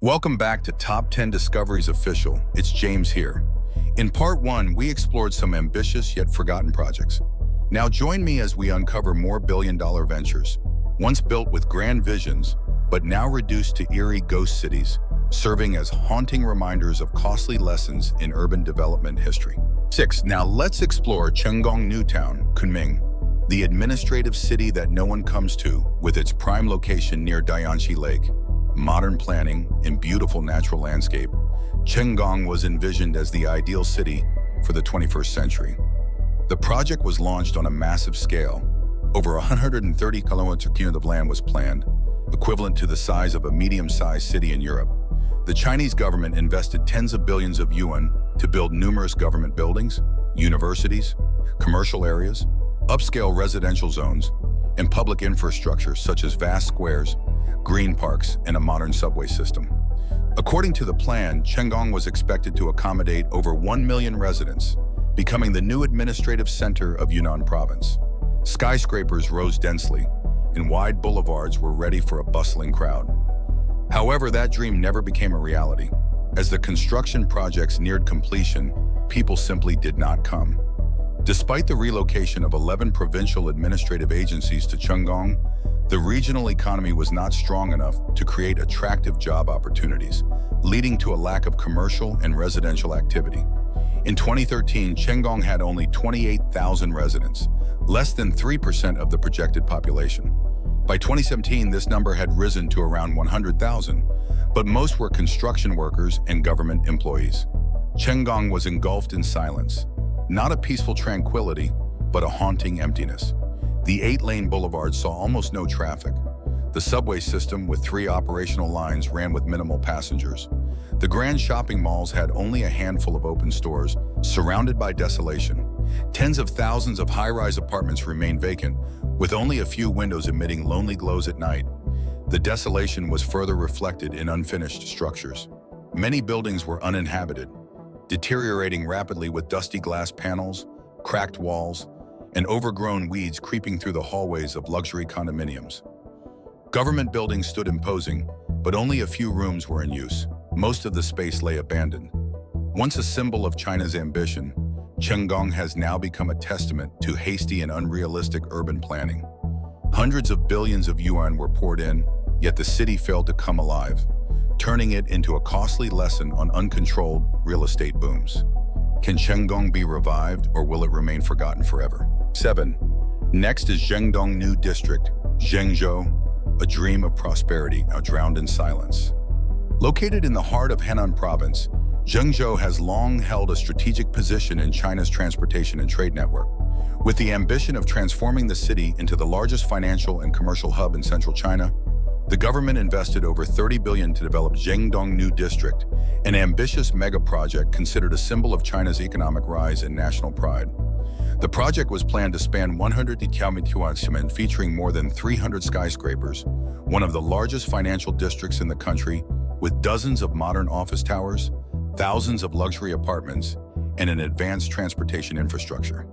Welcome back to Top 10 Discoveries Official. It's James here. In part 1, we explored some ambitious yet forgotten projects. Now join me as we uncover more billion-dollar ventures, once built with grand visions, but now reduced to eerie ghost cities, serving as haunting reminders of costly lessons in urban development history. 6. Now let's explore Chenggong New Town, Kunming, the administrative city that no one comes to, with its prime location near Dianxi Lake. Modern planning and beautiful natural landscape, Chenggong was envisioned as the ideal city for the 21st century. The project was launched on a massive scale. Over 130 kilometers of land was planned, equivalent to the size of a medium-sized city in Europe. The Chinese government invested tens of billions of yuan to build numerous government buildings, universities, commercial areas, upscale residential zones, and public infrastructure such as vast squares, green parks, and a modern subway system. According to the plan, Chenggong was expected to accommodate over 1 million residents, becoming the new administrative center of Yunnan province. Skyscrapers rose densely, and wide boulevards were ready for a bustling crowd. However, that dream never became a reality. As the construction projects neared completion, people simply did not come. Despite the relocation of 11 provincial administrative agencies to Chenggong, the regional economy was not strong enough to create attractive job opportunities, leading to a lack of commercial and residential activity. In 2013, Chenggong had only 28,000 residents, less than 3% of the projected population. By 2017, this number had risen to around 100,000, but most were construction workers and government employees. Chenggong was engulfed in silence, not a peaceful tranquility, but a haunting emptiness. The 8-lane boulevard saw almost no traffic. The subway system with 3 operational lines ran with minimal passengers. The grand shopping malls had only a handful of open stores, surrounded by desolation. Tens of thousands of high-rise apartments remained vacant, with only a few windows emitting lonely glows at night. The desolation was further reflected in unfinished structures. Many buildings were uninhabited, deteriorating rapidly with dusty glass panels, cracked walls, and overgrown weeds creeping through the hallways of luxury condominiums. Government buildings stood imposing, but only a few rooms were in use. Most of the space lay abandoned. Once a symbol of China's ambition, Chenggong has now become a testament to hasty and unrealistic urban planning. Hundreds of billions of yuan were poured in, yet the city failed to come alive, turning it into a costly lesson on uncontrolled real estate booms. Can Chenggong be revived, or will it remain forgotten forever? 7. Next is Zhengdong New District, Zhengzhou, a dream of prosperity now drowned in silence. Located in the heart of Henan province, Zhengzhou has long held a strategic position in China's transportation and trade network. With the ambition of transforming the city into the largest financial and commercial hub in central China, the government invested over 30 billion to develop Zhengdong New District, an ambitious mega-project considered a symbol of China's economic rise and national pride. The project was planned to span 100 kilometers, featuring more than 300 skyscrapers, one of the largest financial districts in the country, with dozens of modern office towers, thousands of luxury apartments, and an advanced transportation infrastructure.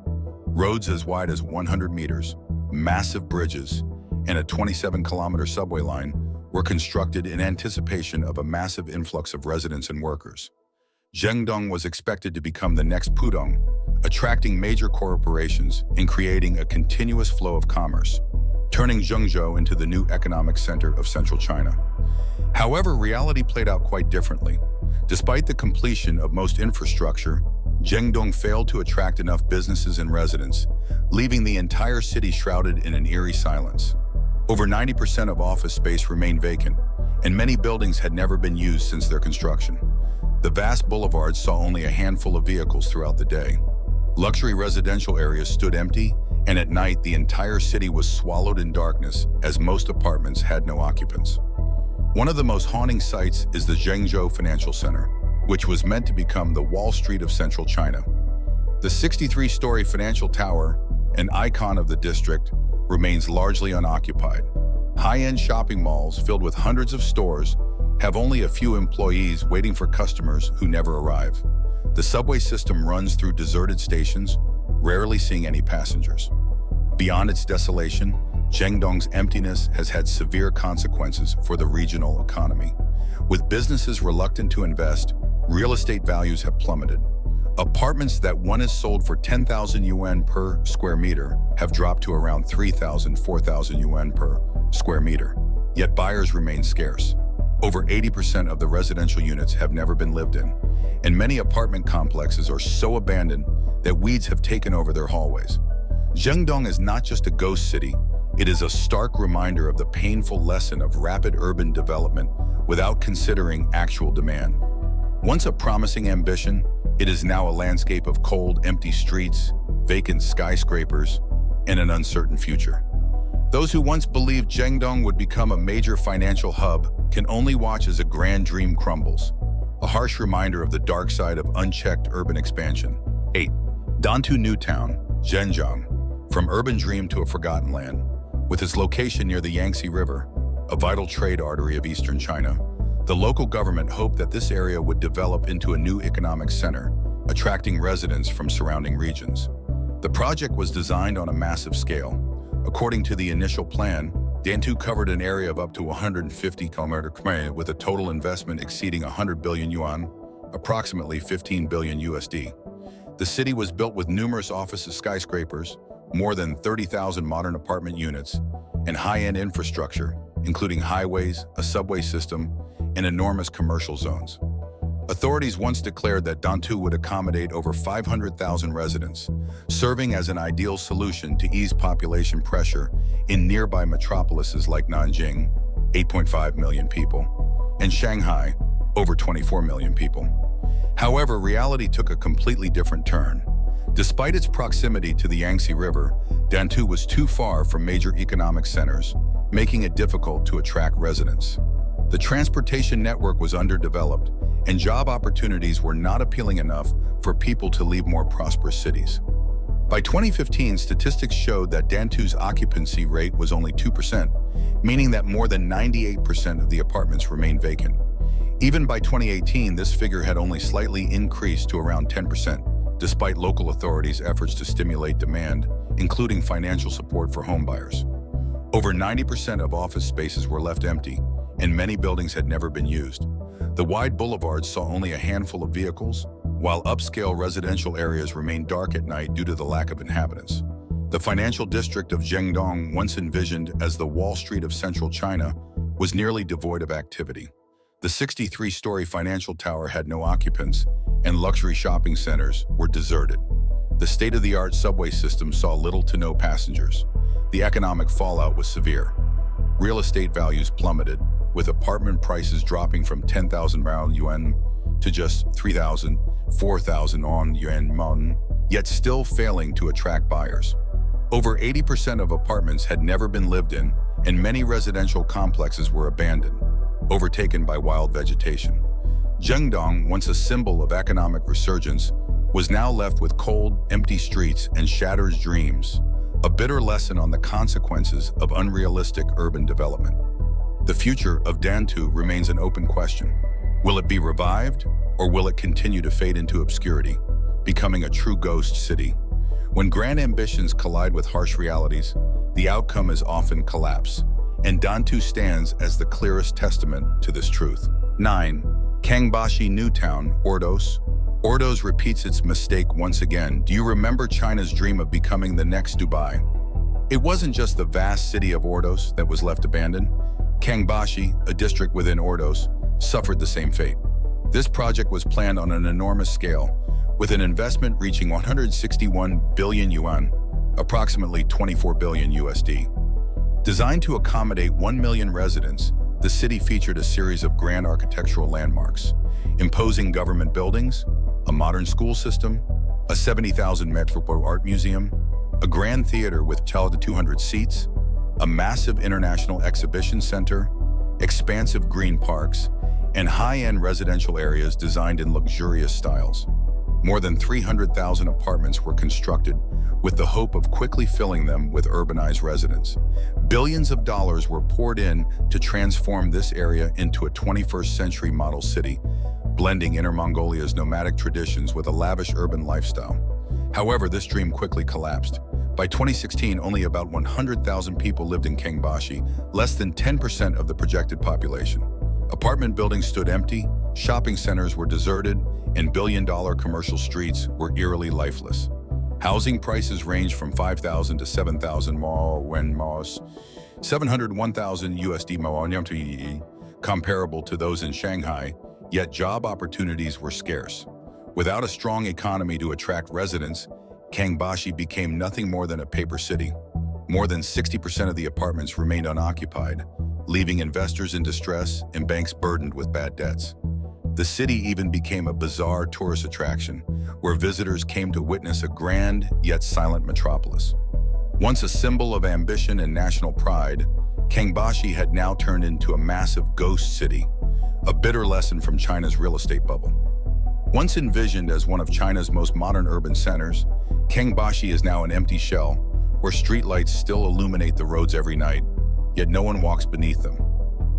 Roads as wide as 100 meters, massive bridges, and a 27-kilometer subway line were constructed in anticipation of a massive influx of residents and workers. Zhengdong was expected to become the next Pudong, attracting major corporations and creating a continuous flow of commerce, turning Zhengzhou into the new economic center of central China. However, reality played out quite differently. Despite the completion of most infrastructure, Zhengdong failed to attract enough businesses and residents, leaving the entire city shrouded in an eerie silence. Over 90% of office space remained vacant, and many buildings had never been used since their construction. The vast boulevards saw only a handful of vehicles throughout the day. Luxury residential areas stood empty, and at night the entire city was swallowed in darkness as most apartments had no occupants. One of the most haunting sights is the Zhengzhou Financial Center, which was meant to become the Wall Street of central China. The 63-story financial tower, an icon of the district, remains largely unoccupied. High-end shopping malls filled with hundreds of stores have only a few employees waiting for customers who never arrive. The subway system runs through deserted stations, rarely seeing any passengers. Beyond its desolation, Zhengdong's emptiness has had severe consequences for the regional economy. With businesses reluctant to invest, real estate values have plummeted. Apartments that once sold for 10,000 yuan per square meter have dropped to around 3,000, 4,000 yuan per square meter. Yet buyers remain scarce. Over 80% of the residential units have never been lived in, and many apartment complexes are so abandoned that weeds have taken over their hallways. Zhengdong is not just a ghost city, it is a stark reminder of the painful lesson of rapid urban development without considering actual demand. Once a promising ambition, it is now a landscape of cold, empty streets, vacant skyscrapers, and an uncertain future. Those who once believed Zhengdong would become a major financial hub can only watch as a grand dream crumbles, a harsh reminder of the dark side of unchecked urban expansion. 8. Dantu New Town, Zhengdong, from urban dream to a forgotten land. With its location near the Yangtze River, a vital trade artery of eastern China, the local government hoped that this area would develop into a new economic center, attracting residents from surrounding regions. The project was designed on a massive scale. According to the initial plan, Dantu covered an area of up to 150 km with a total investment exceeding 100 billion yuan, approximately 15 billion USD. The city was built with numerous offices, skyscrapers, more than 30,000 modern apartment units, and high-end infrastructure, including highways, a subway system, and enormous commercial zones. Authorities once declared that Dantu would accommodate over 500,000 residents, serving as an ideal solution to ease population pressure in nearby metropolises like Nanjing, 8.5 million people, and Shanghai, over 24 million people. However, reality took a completely different turn. Despite its proximity to the Yangtze River, Dantu was too far from major economic centers, making it difficult to attract residents. The transportation network was underdeveloped, and job opportunities were not appealing enough for people to leave more prosperous cities. By 2015, statistics showed that Dantu's occupancy rate was only 2%, meaning that more than 98% of the apartments remained vacant. Even by 2018, this figure had only slightly increased to around 10%, despite local authorities' efforts to stimulate demand, including financial support for homebuyers. Over 90% of office spaces were left empty, and many buildings had never been used. The wide boulevards saw only a handful of vehicles, while upscale residential areas remained dark at night due to the lack of inhabitants. The financial district of Zhengdong, once envisioned as the Wall Street of central China, was nearly devoid of activity. The 63-story financial tower had no occupants, and luxury shopping centers were deserted. The state-of-the-art subway system saw little to no passengers. The economic fallout was severe. Real estate values plummeted, with apartment prices dropping from 10,000 yuan to just 3,000, 4,000 yuan, yet still failing to attract buyers. Over 80% of apartments had never been lived in, and many residential complexes were abandoned, overtaken by wild vegetation. Zhengdong, once a symbol of economic resurgence, was now left with cold, empty streets and shattered dreams, a bitter lesson on the consequences of unrealistic urban development. The future of Dantu remains an open question. Will it be revived, or will it continue to fade into obscurity, becoming a true ghost city? When grand ambitions collide with harsh realities, the outcome is often collapse, and Dantu stands as the clearest testament to this truth. 9. Kangbashi New Town, Ordos. Ordos repeats its mistake once again. Do you remember China's dream of becoming the next Dubai? It wasn't just the vast city of Ordos that was left abandoned. Kangbashi, a district within Ordos, suffered the same fate. This project was planned on an enormous scale, with an investment reaching 161 billion yuan, approximately 24 billion USD. Designed to accommodate 1 million residents, the city featured a series of grand architectural landmarks, imposing government buildings, a modern school system, a 70,000 Metropole Art Museum, a grand theater with 200 seats, a massive international exhibition center, expansive green parks, and high-end residential areas designed in luxurious styles. More than 300,000 apartments were constructed with the hope of quickly filling them with urbanized residents. Billions of dollars were poured in to transform this area into a 21st century model city, blending Inner Mongolia's nomadic traditions with a lavish urban lifestyle. However, this dream quickly collapsed. By 2016, only about 100,000 people lived in Kangbashi, less than 10% of the projected population. Apartment buildings stood empty, shopping centers were deserted, and billion-dollar commercial streets were eerily lifeless. Housing prices ranged from 5,000 to 7,000 MOS, 701,000 USD MOS, comparable to those in Shanghai, yet job opportunities were scarce. Without a strong economy to attract residents, Kangbashi became nothing more than a paper city. More than 60% of the apartments remained unoccupied, leaving investors in distress and banks burdened with bad debts. The city even became a bizarre tourist attraction, where visitors came to witness a grand yet silent metropolis. Once a symbol of ambition and national pride, Kangbashi had now turned into a massive ghost city, a bitter lesson from China's real estate bubble. Once envisioned as one of China's most modern urban centers, Kangbashi is now an empty shell, where streetlights still illuminate the roads every night, yet no one walks beneath them.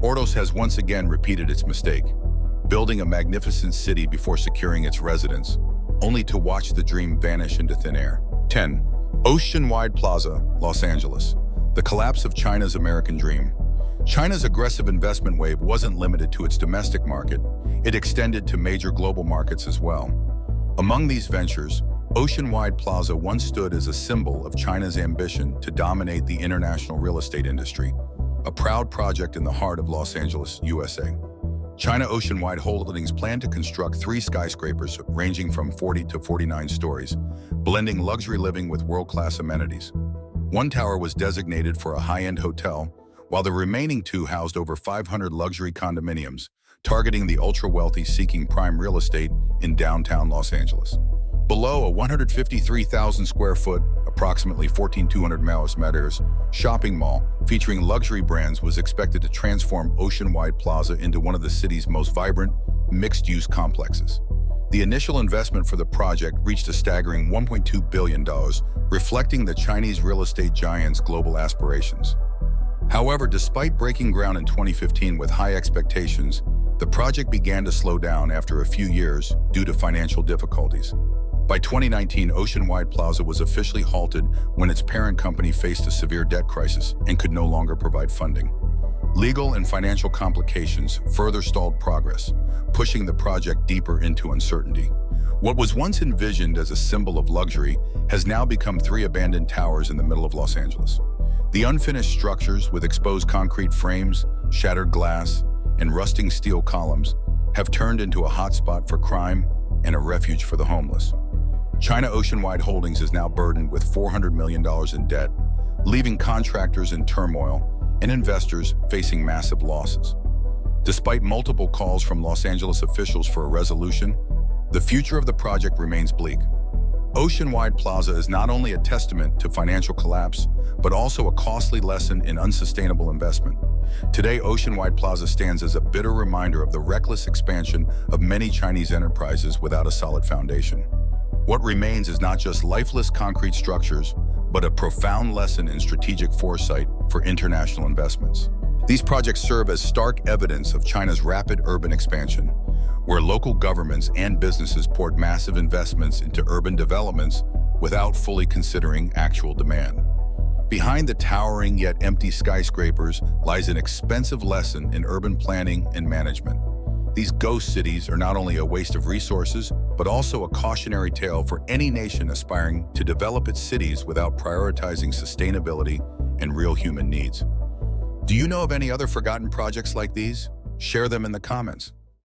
Ordos has once again repeated its mistake, building a magnificent city before securing its residents, only to watch the dream vanish into thin air. 10. Oceanwide Plaza, Los Angeles. The collapse of China's American dream. China's aggressive investment wave wasn't limited to its domestic market, it extended to major global markets as well. Among these ventures, Oceanwide Plaza once stood as a symbol of China's ambition to dominate the international real estate industry, a proud project in the heart of Los Angeles, USA. China Oceanwide Holdings planned to construct 3 skyscrapers ranging from 40 to 49 stories, blending luxury living with world-class amenities. One tower was designated for a high-end hotel, while the remaining 2 housed over 500 luxury condominiums, targeting the ultra-wealthy seeking prime real estate in downtown Los Angeles. Below, a 153,000 square foot, approximately 14,200 meters, shopping mall featuring luxury brands was expected to transform Oceanwide Plaza into one of the city's most vibrant, mixed-use complexes. The initial investment for the project reached a staggering $1.2 billion, reflecting the Chinese real estate giant's global aspirations. However, despite breaking ground in 2015 with high expectations, the project began to slow down after a few years due to financial difficulties. By 2019, Oceanwide Plaza was officially halted when its parent company faced a severe debt crisis and could no longer provide funding. Legal and financial complications further stalled progress, pushing the project deeper into uncertainty. What was once envisioned as a symbol of luxury has now become 3 abandoned towers in the middle of Los Angeles. The unfinished structures, with exposed concrete frames, shattered glass, and rusting steel columns, have turned into a hotspot for crime and a refuge for the homeless. China Oceanwide Holdings is now burdened with $400 million in debt, leaving contractors in turmoil and investors facing massive losses. Despite multiple calls from Los Angeles officials for a resolution, the future of the project remains bleak. Oceanwide Plaza is not only a testament to financial collapse, but also a costly lesson in unsustainable investment. Today, Oceanwide Plaza stands as a bitter reminder of the reckless expansion of many Chinese enterprises without a solid foundation. What remains is not just lifeless concrete structures, but a profound lesson in strategic foresight for international investments. These projects serve as stark evidence of China's rapid urban expansion, where local governments and businesses poured massive investments into urban developments without fully considering actual demand. Behind the towering yet empty skyscrapers lies an expensive lesson in urban planning and management. These ghost cities are not only a waste of resources, but also a cautionary tale for any nation aspiring to develop its cities without prioritizing sustainability and real human needs. Do you know of any other forgotten projects like these? Share them in the comments.